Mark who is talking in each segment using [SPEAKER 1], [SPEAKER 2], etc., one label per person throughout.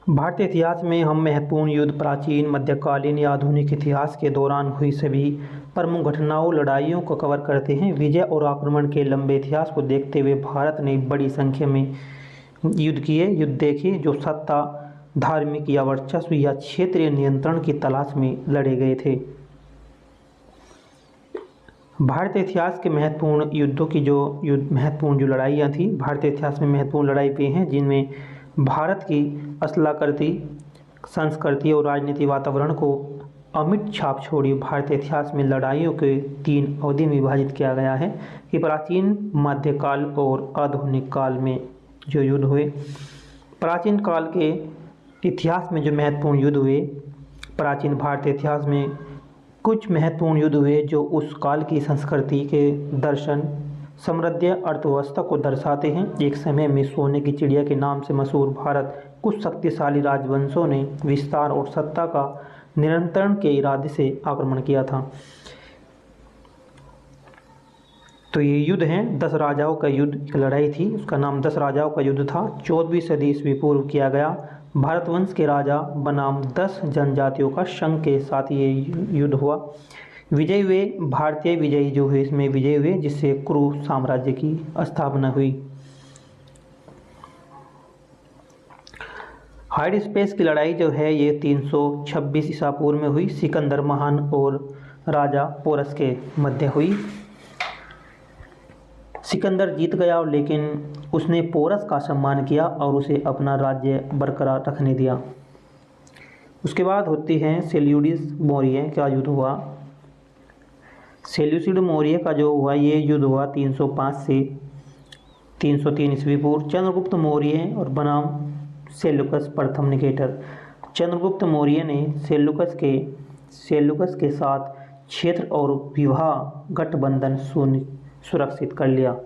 [SPEAKER 1] भारतीय इतिहास में हम महत्वपूर्ण युद्ध, प्राचीन, मध्यकालीन या आधुनिक इतिहास के दौरान हुई सभी प्रमुख घटनाओं, लड़ाइयों को कवर करते हैं। विजय और आक्रमण के लंबे इतिहास को देखते हुए भारत ने बड़ी संख्या में युद्ध देखे, जो सत्ता, धार्मिक या वर्चस्व या क्षेत्रीय नियंत्रण की तलाश में लड़े गए थे। भारतीय इतिहास के महत्वपूर्ण युद्धों की महत्वपूर्ण जो लड़ाइयाँ थी, भारतीय इतिहास में महत्वपूर्ण लड़ाई पे हैं, जिनमें भारत की असलाकृति, संस्कृति और राजनीति वातावरण को अमिट छाप छोड़ी। भारतीय इतिहास में लड़ाइयों के 3 अवधि में विभाजित किया गया है कि प्राचीन, मध्यकाल और आधुनिक काल में जो युद्ध हुए। प्राचीन काल के इतिहास में जो महत्वपूर्ण युद्ध हुए, प्राचीन भारतीय इतिहास में कुछ महत्वपूर्ण युद्ध हुए जो उस काल की संस्कृति के दर्शन, समृद्ध अर्थव्यवस्था को दर्शाते हैं। एक समय में सोने की चिड़िया के नाम से मशहूर भारत, कुछ शक्तिशाली राजवंशों ने विस्तार और सत्ता का नियंत्रण के इरादे से आक्रमण किया था। तो ये युद्ध हैं, 10 राजाओं का युद्ध, एक लड़ाई थी, उसका नाम 10 राजाओं का युद्ध था। 14वीं सदी ईस्वी पूर्व किया गया। भारतवंश के राजा बनाम 10 जनजातियों का संघ के साथ ये युद्ध हुआ। विजय हुए भारतीय विजयी जो हुए, इसमें विजय हुए, जिससे कुरु साम्राज्य की स्थापना हुई। हाइड स्पेस की लड़ाई जो है ये 326 ईसा पूर्व में हुई, सिकंदर महान और राजा पोरस के मध्य हुई। सिकंदर जीत गया, लेकिन उसने पोरस का सम्मान किया और उसे अपना राज्य बरकरार रखने दिया। उसके बाद होती है सेल्यूसिड मौर्य का युद्ध हुआ। सेल्यूसिड मौर्य का जो हुआ, ये युद्ध हुआ 305 से 303 ईस्वी पूर्व। चंद्रगुप्त मौर्य और बनाम सेल्यूकस प्रथम निकेटर। चंद्रगुप्त मौर्य ने सेल्यूकस के साथ क्षेत्र और विवाह गठबंधन सुरक्षित कर लिया।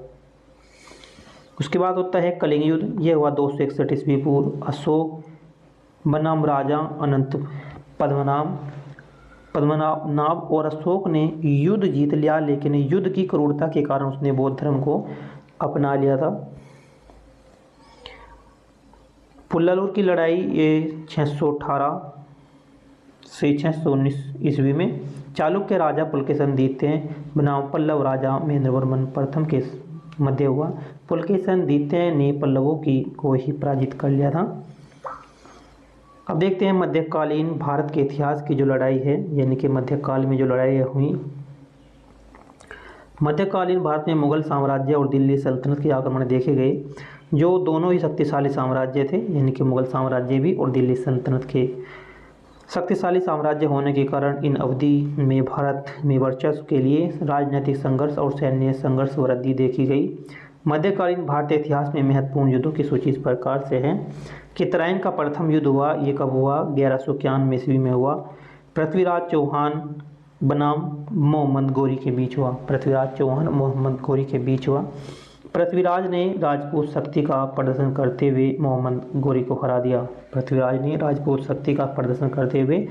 [SPEAKER 1] उसके बाद होता है कलिंग युद्ध, यह हुआ 261 ईस्वी पूर्व। अशोक बनाम राजा अनंत पद्मनाभ और अशोक ने युद्ध जीत लिया, लेकिन युद्ध की क्रूरता के कारण उसने बौद्ध धर्म को अपना लिया था। पुल्लालुर की लड़ाई ये 618 से 619 ईस्वी में। चालुक्य राजा पुलकेशन द्वितीय बनाम पल्लव राजा महेंद्रवर्मन प्रथम के मध्य हुआ। पुलकेशन द्वितीय ने पल्लवों को ही पराजित कर लिया था। अब देखते हैं मध्यकालीन भारत के इतिहास की जो लड़ाई है, यानी कि मध्यकाल में जो लड़ाई हुई। मध्यकालीन भारत में मुगल साम्राज्य और दिल्ली सल्तनत के आक्रमण देखे गए, जो दोनों ही शक्तिशाली साम्राज्य थे, यानी कि मुगल साम्राज्य भी और दिल्ली सल्तनत के शक्तिशाली साम्राज्य होने के कारण इन अवधि में भारत में वर्चस्व के लिए राजनीतिक संघर्ष और सैन्य संघर्ष वृद्धि देखी गई। मध्यकालीन भारतीय इतिहास में महत्वपूर्ण युद्धों की सूची इस प्रकार से है कि तराइन का प्रथम युद्ध हुआ, ये कब हुआ? 1191 ईस्वी में हुआ। पृथ्वीराज चौहान बनाम मोहम्मद गोरी के बीच हुआ। पृथ्वीराज चौहान मोहम्मद गोरी के बीच हुआ। पृथ्वीराज ने राजपूत शक्ति का प्रदर्शन करते हुए मोहम्मद गोरी को हरा दिया। पृथ्वीराज ने राजपूत शक्ति का प्रदर्शन करते हुए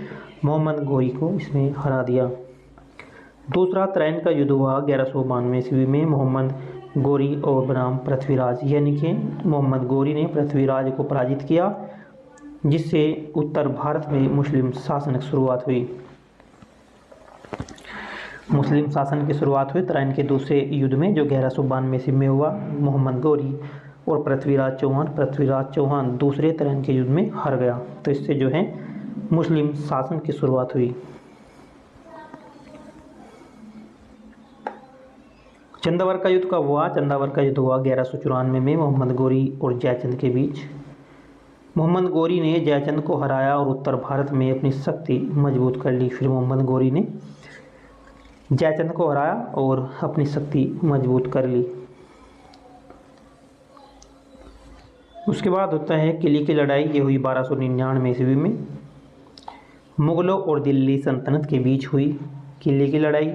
[SPEAKER 1] मोहम्मद गोरी को इसमें हरा दिया। दूसरा तराइन का युद्ध हुआ 1192 ईस्वी में। मोहम्मद गोरी और बनाम पृथ्वीराज, यानी कि मोहम्मद गोरी ने पृथ्वीराज को पराजित किया, जिससे उत्तर भारत में मुस्लिम शासन की शुरुआत हुई। मुस्लिम शासन की शुरुआत हुई तराइन के दूसरे युद्ध में, जो 1192 ईस्वी में हुआ। मोहम्मद गोरी और पृथ्वीराज चौहान दूसरे तराइन के युद्ध में हार गया, तो इससे जो है मुस्लिम शासन की शुरुआत हुई। चंदावर का युद्ध कब हुआ? चंदावर का युद्ध हुआ 1194 में मोहम्मद गोरी और जयचंद के बीच। मोहम्मद गोरी ने जयचंद को हराया और उत्तर भारत में अपनी शक्ति मजबूत कर ली। फिर मोहम्मद गोरी ने जयचंद को हराया और अपनी शक्ति मजबूत कर ली। उसके बाद होता है किले की लड़ाई, ये हुई 1299 ईस्वी में। मुगलों और दिल्ली सल्तनत के बीच हुई किले की लड़ाई।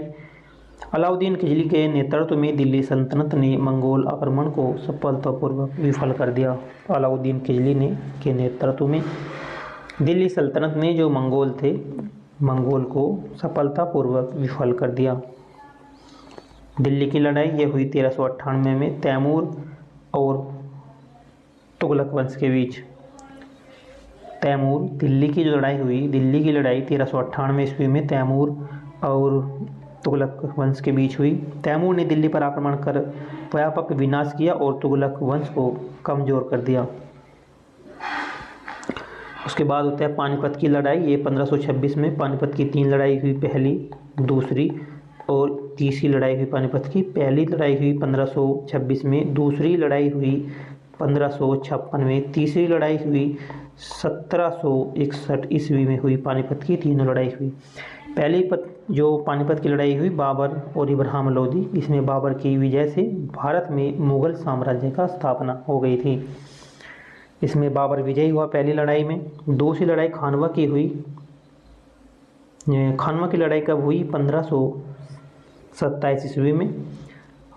[SPEAKER 1] अलाउद्दीन खिलजी के नेतृत्व में दिल्ली सल्तनत ने मंगोल आक्रमण को सफलतापूर्वक विफल कर दिया। अलाउद्दीन खिलजी के नेतृत्व में दिल्ली सल्तनत ने जो मंगोल थे, मंगोल को सफलतापूर्वक विफल कर दिया। दिल्ली की लड़ाई ये हुई 1398 में तैमूर और तुगलक वंश के बीच। तैमूर, दिल्ली की जो लड़ाई हुई, दिल्ली की लड़ाई 1398 ईस्वी में तैमूर और तुगलक वंश के बीच हुई। तैमूर ने दिल्ली पर आक्रमण कर व्यापक विनाश किया और तुगलक वंश को कमज़ोर कर दिया। उसके बाद होता है पानीपत की लड़ाई। ये 1526 में पानीपत की 3 लड़ाई हुई, पहली, दूसरी और तीसरी लड़ाई हुई पानीपत की। पहली लड़ाई हुई 1526 में, दूसरी लड़ाई हुई 1556 में, तीसरी लड़ाई हुई 1761 ईस्वी में हुई। पानीपत की तीनों लड़ाई हुई। पहली जो पानीपत की लड़ाई हुई बाबर और इब्राहिम लोदी, इसमें बाबर की विजय से भारत में मुगल साम्राज्य का स्थापना हो गई थी। इसमें बाबर विजयी हुआ पहली लड़ाई में। दूसरी लड़ाई खानवा की हुई। खानवा की लड़ाई कब हुई? 1527 ईस्वी में।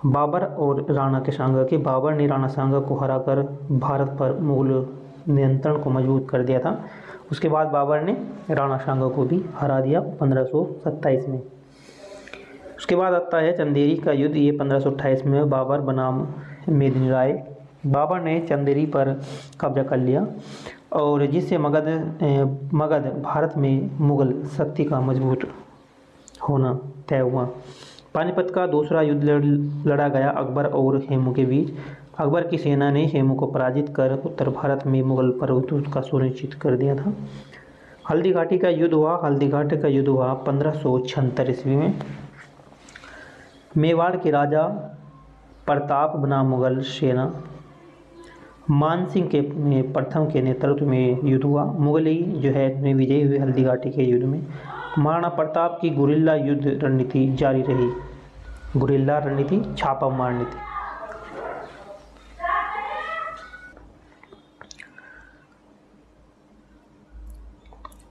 [SPEAKER 1] बाबर और राणा के सांगा के बाबर ने राणा सांगा को हराकर भारत पर मुगल नियंत्रण को मजबूत कर दिया था। उसके बाद बाबर ने राणा सांगा को भी हरा दिया 1527 में। उसके बाद आता है चंदेरी का युद्ध। ये 1528 में बाबर बनाम मेदिनी राय। बाबर ने चंदेरी पर कब्जा कर लिया और जिससे मगध भारत में मुगल शक्ति का मजबूत होना तय हुआ। पानीपत का दूसरा युद्ध लड़ा गया अकबर और हेमू के बीच। अकबर की सेना ने हेमू को पराजित कर उत्तर भारत में मुगल प्रभुत्व का सुनिश्चित कर दिया था। हल्दी घाटी का युद्ध हुआ। हल्दी घाटी का युद्ध हुआ 1576 ईस्वी में। मेवाड़ के राजा प्रताप बनाम मुगल सेना। मानसिंह के प्रथम के नेतृत्व में युद्ध हुआ। मुगली जो है में विजयी हुए हल्दी घाटी के युद्ध में। महाराणा प्रताप की गुरिल्ला युद्ध रणनीति जारी रही। गुरिल्ला रणनीति, छापा मार नीति।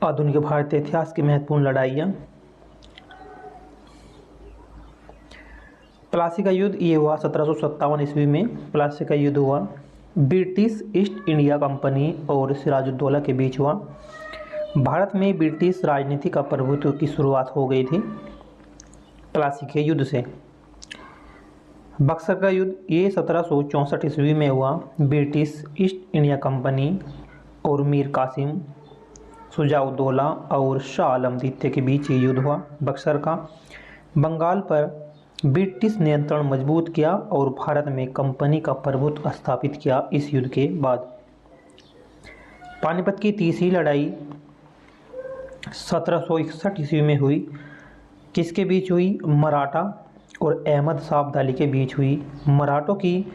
[SPEAKER 1] आधुनिक भारतीय इतिहास की महत्वपूर्ण लड़ाइयाँ। प्लासी का युद्ध ये हुआ 1757 ईस्वी में। प्लासी का युद्ध हुआ ब्रिटिश ईस्ट इंडिया कंपनी और सिराजुद्दौला के बीच हुआ। भारत में ब्रिटिश राजनीति का प्रभुत्व की शुरुआत हो गई थी प्लासी के युद्ध से। बक्सर का युद्ध ये 1764 ईस्वी में हुआ। ब्रिटिश ईस्ट इंडिया कंपनी और मीर कासिम, शुजाउद्दौला और शाह आलम द्वितीय के बीच ये युद्ध हुआ। बक्सर का बंगाल पर ब्रिटिश नियंत्रण मजबूत किया और भारत में कंपनी का प्रभुत्व स्थापित किया इस युद्ध के बाद। पानीपत की तीसरी लड़ाई 1761 ईस्वी में हुई। किसके बीच हुई? मराठा और अहमद शाह अब्दाली के बीच हुई। मराठों की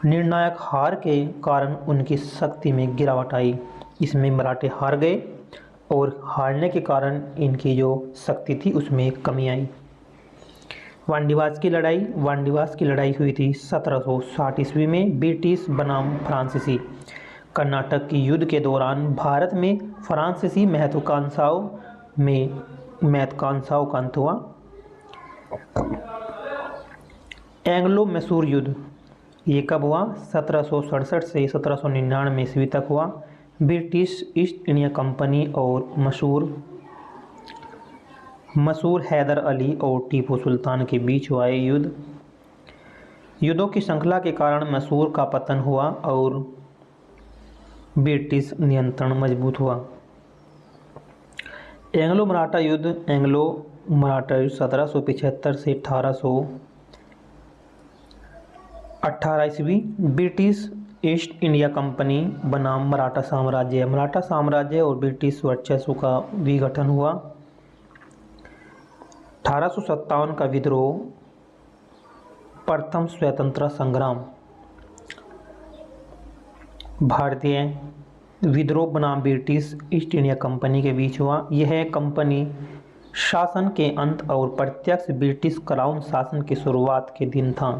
[SPEAKER 1] निर्णायक हार के कारण उनकी शक्ति में गिरावट आई। इसमें मराठे हार गए और हारने के कारण इनकी जो शक्ति थी उसमें कमी आई। वांडीवास की लड़ाई। वांडीवास की लड़ाई हुई थी 1760 ईस्वी में। ब्रिटिश बनाम फ्रांसीसी। कर्नाटक की युद्ध के दौरान भारत में फ्रांसीसी महत्वाकांक्षाओं का अंत हुआ। एंग्लो मैसूर युद्ध ये कब हुआ? 1767 से 1799 ईस्वी तक हुआ। ब्रिटिश ईस्ट इंडिया कंपनी और मशहूर हैदर अली और टीपू सुल्तान के बीच हुआ ये युद्ध। युद्धों की श्रृंखला के कारण मैसूर का पतन हुआ और ब्रिटिश नियंत्रण मजबूत हुआ। एंग्लो मराठा युद्ध 1775 से 1818 ईस्वी। ब्रिटिश ईस्ट इंडिया कंपनी बनाम मराठा साम्राज्य। मराठा साम्राज्य और ब्रिटिश वर्चस्व का विघटन हुआ। 1857 का विद्रोह, प्रथम स्वतंत्रता संग्राम। भारतीय विद्रोह बनाम ब्रिटिश ईस्ट इंडिया कंपनी के बीच हुआ। यह कंपनी शासन के अंत और प्रत्यक्ष ब्रिटिश क्राउन शासन की शुरुआत के दिन था।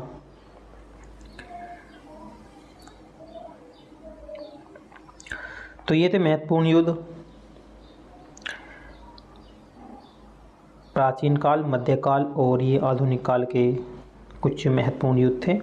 [SPEAKER 1] तो ये थे महत्वपूर्ण युद्ध। प्राचीन काल, मध्यकाल और ये आधुनिक काल के कुछ महत्वपूर्ण युद्ध थे।